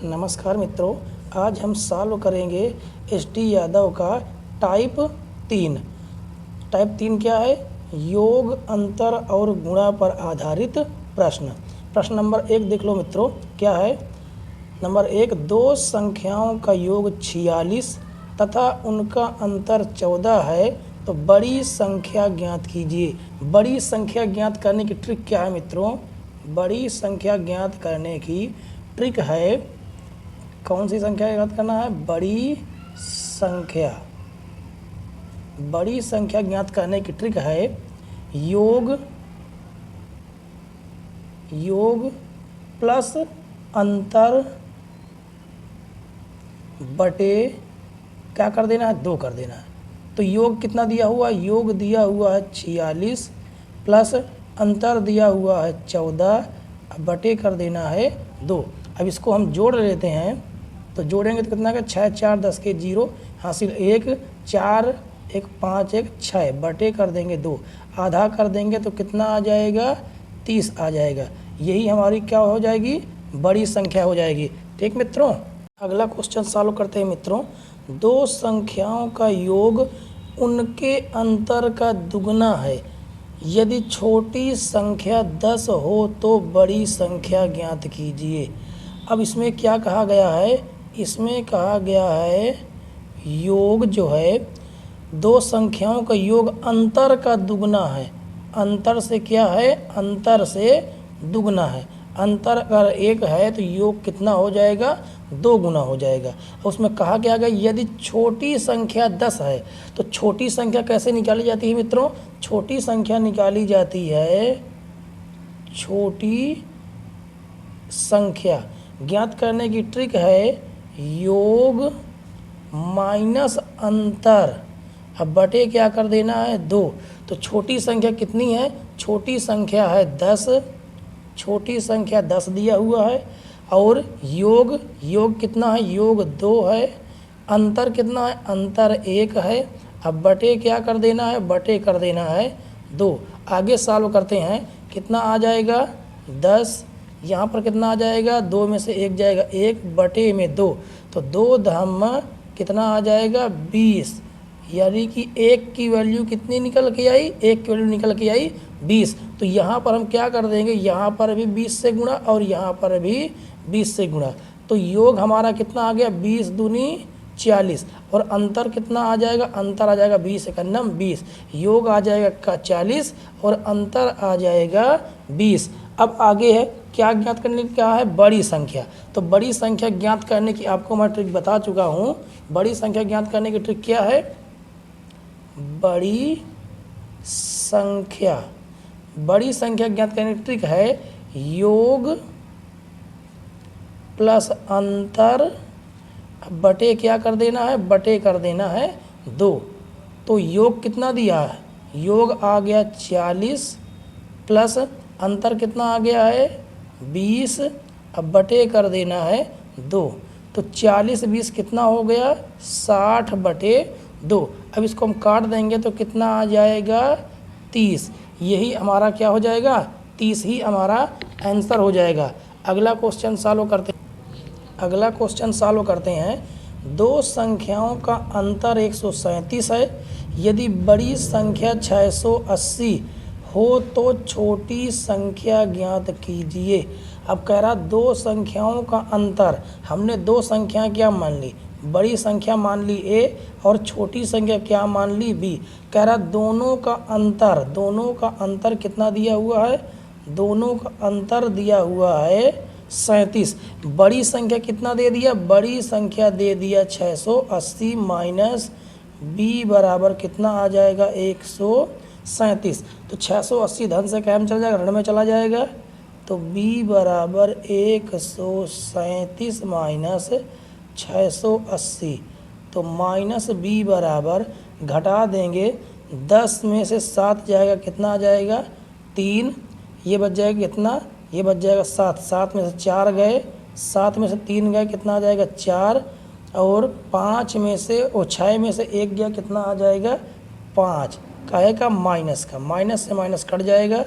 नमस्कार मित्रों, आज हम सॉल्व करेंगे एस.टी. यादव का टाइप 3। टाइप 3 क्या है? योग, अंतर और गुणा पर आधारित प्रश्न। प्रश्न नंबर 1 देख लो मित्रों, क्या है? नंबर 1, दो संख्याओं का योग 46 तथा उनका अंतर 14 है, तो बड़ी संख्या ज्ञात कीजिए। बड़ी संख्या ज्ञात करने की ट्रिक क्या है मित्रों? बड़ी संख्या ज्ञात करने की ट्रिक है, कौन सी संख्या ज्ञात करना है? बड़ी संख्या। बड़ी संख्या ज्ञात करने की ट्रिक है योग प्लस अंतर बटे क्या कर देना है? 2 कर देना है। तो योग कितना दिया हुआ है? योग दिया हुआ है 46 प्लस अंतर दिया हुआ है 14, बटे कर देना है 2। अब इसको हम जोड़ लेते हैं, तो जोड़ेंगे तो कितना का? 6 4 10 के 0 हासिल 1 4 1 5 1 6, बटे कर देंगे 2, आधा कर देंगे तो कितना आ जाएगा? 30 आ जाएगा। यही हमारी क्या हो जाएगी? बड़ी संख्या हो जाएगी। ठीक मित्रों, अगला क्वेश्चन सॉल्व करते हैं मित्रों। दो संख्याओं का योग उनके अंतर का दुगना है, यदि छोटी संख्या 10 हो तो बड़ी संख्या ज्ञात कीजिए। अब इसमें क्या कहा गया है? इसमें कहा गया है योग जो है, दो संख्याओं का योग अंतर का दुगना है। अंतर से क्या है? अंतर से दुगना है। अंतर अगर 1 है तो योग कितना हो जाएगा? 2 गुना हो जाएगा। उसमें कहा क्या गया? यदि छोटी संख्या 10 है, तो छोटी संख्या कैसे निकाली जाती है मित्रों? छोटी संख्या निकाली जाती है, छोटी संख्या ज्ञात करने की ट्रिक है योग माइनस अंतर, अब बटे क्या कर देना है? 2। तो छोटी संख्या कितनी है? छोटी संख्या है 10, छोटी संख्या 10 दिया हुआ है, और योग कितना है? योग 2 है। अंतर कितना है? अंतर 1 है। अब बटे क्या कर देना है? बटे कर देना है 2। आगे सॉल्व करते हैं, कितना आ जाएगा? 10। यहाँ पर कितना आ जाएगा? 2 में से 1 जाएगा, 1 बटे में 2, तो 2 धम्मा कितना आ जाएगा? 20। यानी कि 1 की वैल्यू कितनी निकल के आई? 1 की वैल्यू निकल के आई 20। तो यहाँ पर हम क्या कर देंगे? यहाँ पर भी 20 से गुणा और यहाँ पर भी 20 से गुणा। तो योग हमारा कितना आ गया? 20 दूनी 40, और अंतर कितना आ जाएगा? अंतर आ जाएगा 20 एकन्नम 20। योग आ जाएगा 40 और अंतर आ जाएगा 20। अब आगे है क्या ज्ञात करने की? क्या है? बड़ी संख्या। तो बड़ी संख्या ज्ञात करने की आपको मैं ट्रिक बता चुका हूँ। बड़ी संख्या ज्ञात करने की ट्रिक क्या है? बड़ी संख्या ज्ञात करने की ट्रिक है योग प्लस अंतर बटे क्या कर देना है? बटे कर देना है 2। तो योग कितना दिया है? योग आ गया 40 प्लस अंतर कितना आ गया है? 20, अब बटे कर देना है 2। तो 40 20 कितना हो गया? 60 बटे 2। अब इसको हम काट देंगे तो कितना आ जाएगा? 30। यही हमारा क्या हो जाएगा? 30 ही हमारा आंसर हो जाएगा। अगला क्वेश्चन सॉल्व करते हैं। दो संख्याओं का अंतर 137 है, यदि बड़ी संख्या 680 हो तो छोटी संख्या ज्ञात कीजिए। अब कह रहा दो संख्याओं का अंतर, हमने दो संख्या क्या मान ली? बड़ी संख्या मान ली A और छोटी संख्या क्या मान ली B। कह रहा दोनों का अंतर कितना दिया हुआ है? दोनों का अंतर दिया हुआ है 37। बड़ी संख्या कितना दे दिया? बड़ी संख्या दे दिया 680 माइनस B बराबर कितना आ जाएगा? 137। तो 680 धन से कैम चला जाएगा, ऋण में चला जाएगा, तो B बराबर 137 माइनस 680। तो माइनस B बराबर घटा देंगे, 10 में से 7 जाएगा, कितना आ जाएगा? 3। ये बच जाएगा कितना? ये बच जाएगा 7। 7 में से 4 गए, 7 में से 3 गए, कितना आ जाएगा? 4। और 5 में से 6 में से 1 गया, कितना आ जाएगा? 5। काहे का? माइनस का। माइनस से माइनस कट जाएगा,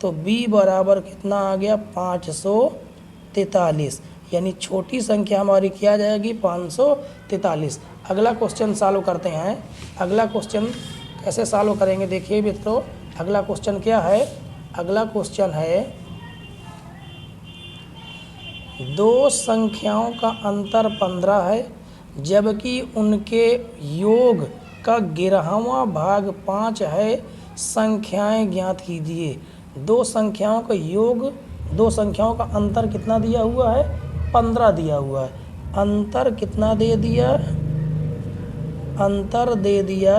तो B बराबर कितना आ गया? 543। यानी छोटी संख्या हमारी क्या आ जाएगी 543। अगला क्वेश्चन सॉल्व करते हैं। अगला क्वेश्चन कैसे सॉल्व करेंगे देखिए मित्रों, अगला क्वेश्चन क्या है, अगला क्वेश्चन है दो संख्याओं का अंतर 15 है जबकि उनके योग का 11वां भाग 5 है, संख्याएं ज्ञात कीजिए। दो संख्याओं का योग, दो संख्याओं का अंतर कितना दिया हुआ है 15 दिया हुआ है। अंतर कितना दे दिया, अंतर दे दिया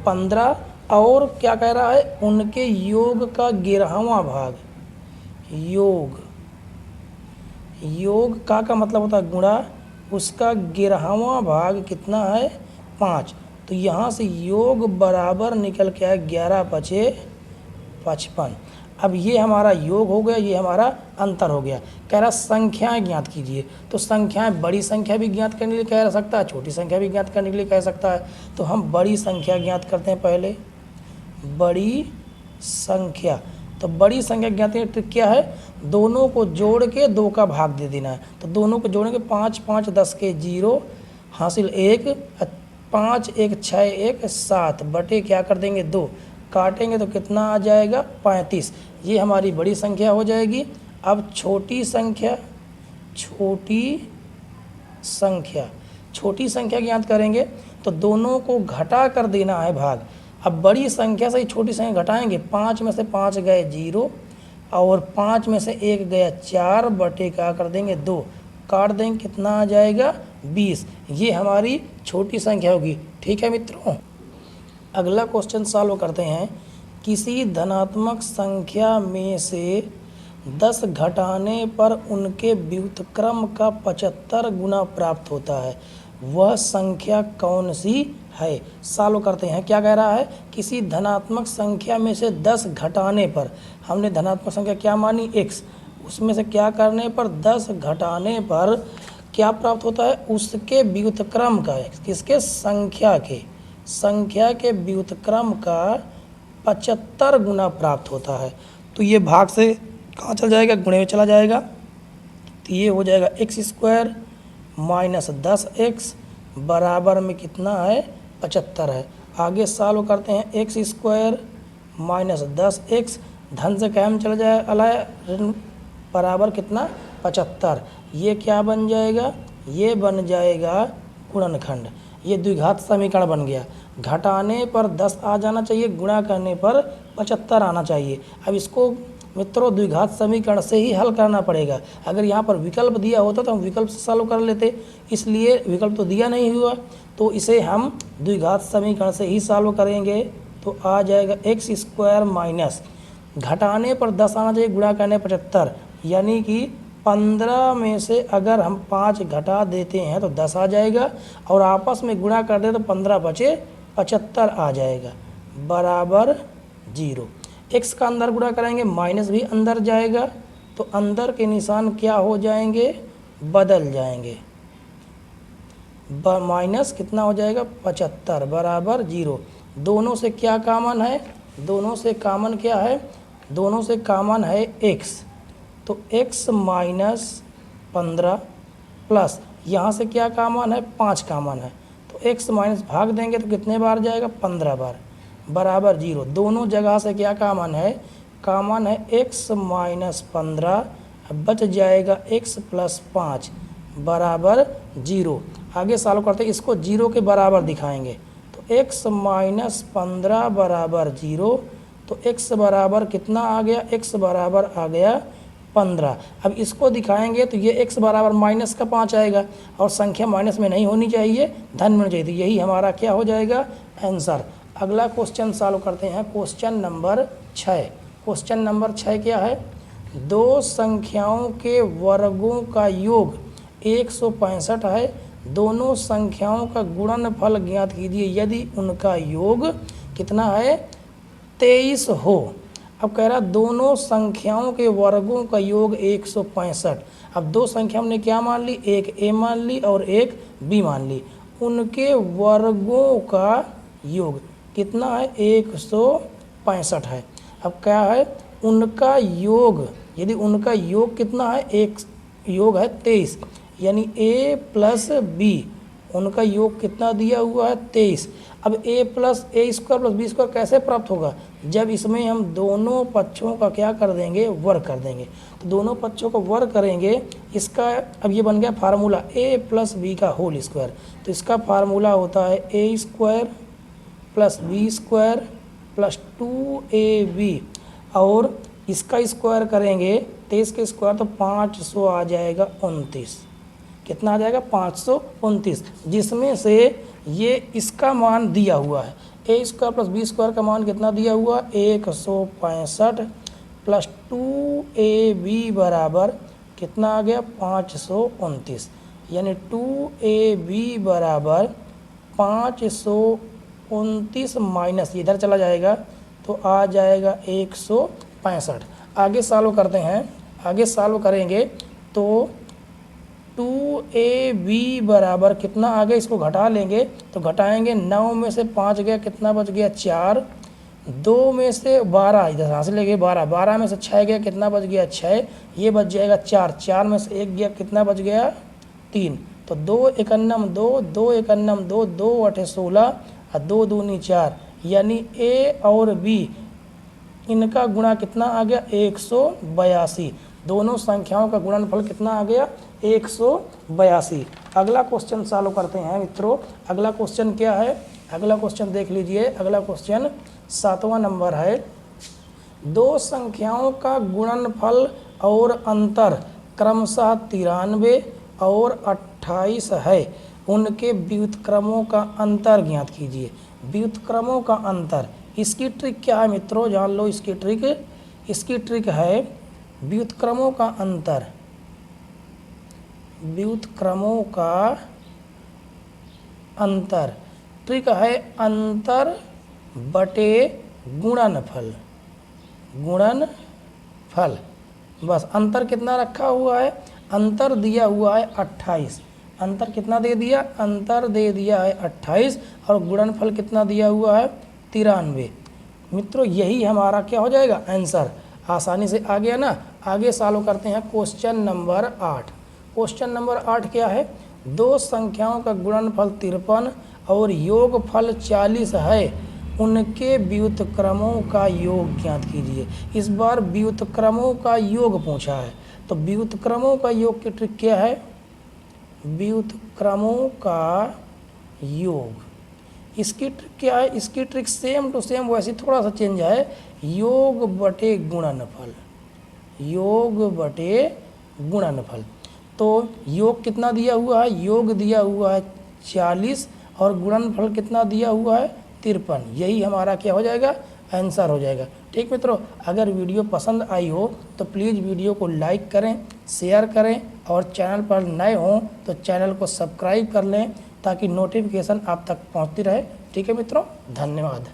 15 और क्या कह रहा है उनके योग का 11वां भाग, योग, योग का मतलब होता है गुणा, उसका 11वां भाग कितना है 5। तो यहाँ से योग बराबर निकल के आए 11 पचे 55। अब ये हमारा योग हो गया, ये हमारा अंतर हो गया। कह रहा संख्याएं ज्ञात कीजिए, तो संख्याएं बड़ी संख्या भी ज्ञात करने के लिए कह सकता है, छोटी संख्या भी ज्ञात करने के लिए कह सकता है। तो हम बड़ी संख्या ज्ञात करते हैं पहले, बड़ी संख्या। तो बड़ी संख्या ज्ञात करने की ट्रिक क्या है, दोनों को जोड़ के 2 का भाग दे देना है। तो दोनों को जोड़ेंगे 5 5 10 के 0 हासिल 1, 5 1 6 1 7 बटे क्या कर देंगे 2, काटेंगे तो कितना आ जाएगा 35। ये हमारी बड़ी संख्या हो जाएगी। अब छोटी संख्या, छोटी संख्या, छोटी संख्या ज्ञात करेंगे तो दोनों को घटा कर देना है भाग। अब बड़ी संख्या से ही छोटी संख्या घटाएंगे, 5 में से 5 गए 0 और 5 में से 1 गया 4 बटे क्या कर देंगे 2, काट देंगे कितना आ जाएगा 20। ये हमारी छोटी संख्या होगी। ठीक है मित्रों, अगला क्वेश्चन सॉल्व करते हैं। किसी धनात्मक संख्या में से 10 घटाने पर उनके व्युत्क्रम का 75 गुना प्राप्त होता है, वह संख्या कौन सी है। सॉल्व करते हैं। क्या कह रहा है, किसी धनात्मक संख्या में से 10 घटाने पर, हमने धनात्मक संख्या क्या मानी x, उसमें से क्या करने पर 10 घटाने पर क्या प्राप्त होता है, उसके व्युत्क्रम का, किसके संख्या के व्युत्क्रम का 75 गुना प्राप्त होता है। तो ये भाग से कहाँ चल जाएगा, गुणे में चला जाएगा। तो ये हो जाएगा x² माइनस 10x बराबर में कितना है 75 है। आगे सॉल्व करते हैं, x² माइनस 10x धन से क्या में चला जाए ऋण बराबर कितना 75। ये क्या बन जाएगा, ये बन जाएगा गुणनखंड। ये द्विघात समीकरण बन गया। घटाने पर 10 आ जाना चाहिए, गुणा करने पर 75 आना चाहिए। अब इसको मित्रों द्विघात समीकरण से ही हल करना पड़ेगा। अगर यहाँ पर विकल्प दिया होता तो हम विकल्प से सॉल्व कर लेते, इसलिए विकल्प तो दिया नहीं हुआ, तो इसे हम द्विघात समीकरण से ही सॉल्व करेंगे। तो आ जाएगा x² माइनस, घटाने पर 10 आना चाहिए, गुणा करने 75, यानी कि 15 में से अगर हम 5 घटा देते हैं तो 10 आ जाएगा, और आपस में गुणा कर दे तो 15 बचे 75 आ जाएगा बराबर 0। x का अंदर गुणा करेंगे, माइनस भी अंदर जाएगा, तो अंदर के निशान क्या हो जाएंगे, बदल जाएंगे। माइनस कितना हो जाएगा 75 बराबर 0। दोनों से क्या कॉमन है, दोनों से कॉमन क्या है, दोनों से कॉमन है x, तो x माइनस 15 प्लस यहाँ से क्या कॉमन है 5 कॉमन है, तो x माइनस भाग देंगे तो कितने बार जाएगा 15 बार बराबर 0। दोनों जगह से क्या कॉमन है, कॉमन है x माइनस 15, बच जाएगा x प्लस 5 बराबर 0। आगे सॉल्व करते हैं, इसको 0 के बराबर दिखाएंगे, तो x माइनस 15 बराबर 0, तो x बराबर कितना आ गया, x बराबर आ गया 15। अब इसको दिखाएंगे तो ये x बराबर माइनस का 5 आएगा, और संख्या माइनस में नहीं होनी चाहिए, धन में होनी चाहिए। तो यही हमारा क्या हो जाएगा आंसर। अगला क्वेश्चन सॉल्व करते हैं, क्वेश्चन नंबर 6। क्वेश्चन नंबर 6 क्या है, दो संख्याओं के वर्गों का योग 165 है, दोनों संख्याओं का गुणनफल ज्ञात कीजिए यदि उनका योग कितना है 23 हो। अब कह रहा दोनों संख्याओं के वर्गों का योग 165। अब दो संख्या हमने क्या मान ली, एक a मान ली और एक b मान ली, उनके वर्गों का योग कितना है 165 है। अब क्या है उनका योग, यदि उनका योग कितना है योग है 23, यानी a प्लस बी उनका योग कितना दिया हुआ है 23। अब a plus A square plus B square कैसे प्राप्त होगा, जब इसमें हम दोनों पक्षों का क्या कर देंगे, वर्ग कर देंगे। तो दोनों पक्षों को वर्ग करेंगे, इसका अब ये बन गया फार्मूला a प्लस बी का होल स्क्वायर। तो इसका फार्मूला होता है a square plus B square plus 2ab, और इसका स्क्वायर करेंगे 23 के स्क्वायर तो 500 आ जाएगा 29। कितना आ जाएगा 529, जिसमें से ये इसका मान दिया हुआ है ए स्क्वायर प्लस बी स्क्वायर का मान कितना दिया हुआ 165 प्लस 2ab बराबर कितना आ गया 529, यानी 2ab बराबर 529 माइनस इधर चला जाएगा तो आ जाएगा 165। आगे सॉल्व करते हैं, आगे सॉल्व करेंगे तो 2ab बराबर कितना आ गया, इसको घटा लेंगे तो घटाएंगे 9 में से 5 गया कितना बच गया 4, 2 में से 12 इधर यहाँ से लेंगे 12, 12 में से 6 गया कितना बच गया 6, ये बच जाएगा 4, 4 में से 1 गया कितना बच गया 3, तो 2 एकन्नम 2, 2 एकन्नम 2, 2 अठे 16 और 2 दूनी 4, यानी a और b इनका गुणा कितना आ गया 182। दोनों संख्याओं का गुणनफल कितना आ गया 182। अगला क्वेश्चन सॉल्व करते हैं मित्रों। अगला क्वेश्चन क्या है, अगला क्वेश्चन देख लीजिए। अगला क्वेश्चन 7वां नंबर है। दो संख्याओं का गुणनफल और अंतर क्रमशः 93 और 28 है, उनके व्युत्क्रमों का अंतर ज्ञात कीजिए। व्युत्क्रमों का अंतर, इसकी ट्रिक क्या है मित्रों, जान लो इसकी ट्रिक। इसकी ट्रिक है व्युत्क्रमों का अंतर, व्युत्क्रमों का अंतर, ट्रिक है अंतर बटे गुणनफल, गुणनफल। बस अंतर कितना रखा हुआ है, अंतर दिया हुआ है 28, अंतर कितना दे दिया, अंतर दे दिया है 28 और गुणनफल कितना दिया हुआ है 93। मित्रों यही हमारा क्या हो जाएगा आंसर, आसानी से आ गया ना। आगे सॉल्व करते हैं क्वेश्चन नंबर 8। क्वेश्चन नंबर 8 क्या है, दो संख्याओं का गुणनफल 53 और योगफल 40 है, उनके व्युत्क्रमों का योग ज्ञात कीजिए। इस बार व्युत्क्रमों का योग पूछा है, तो व्युत्क्रमों का योग की ट्रिक क्या है, व्युत्क्रमों का योग, इसकी ट्रिक क्या है, इसकी ट्रिक सेम टू सेम वैसे थोड़ा सा चेंज है, योग बटे गुणनफल, योग बटे गुणनफल। तो योग कितना दिया हुआ है, योग दिया हुआ है 40 और गुणनफल कितना दिया हुआ है 53, यही हमारा क्या हो जाएगा आंसर हो जाएगा। ठीक मित्रों, अगर वीडियो पसंद आई हो तो प्लीज़ वीडियो को लाइक करें, शेयर करें और चैनल पर नए हों तो चैनल को सब्सक्राइब कर लें ताकि नोटिफिकेशन आप तक पहुंचती रहे। ठीक है मित्रों, धन्यवाद।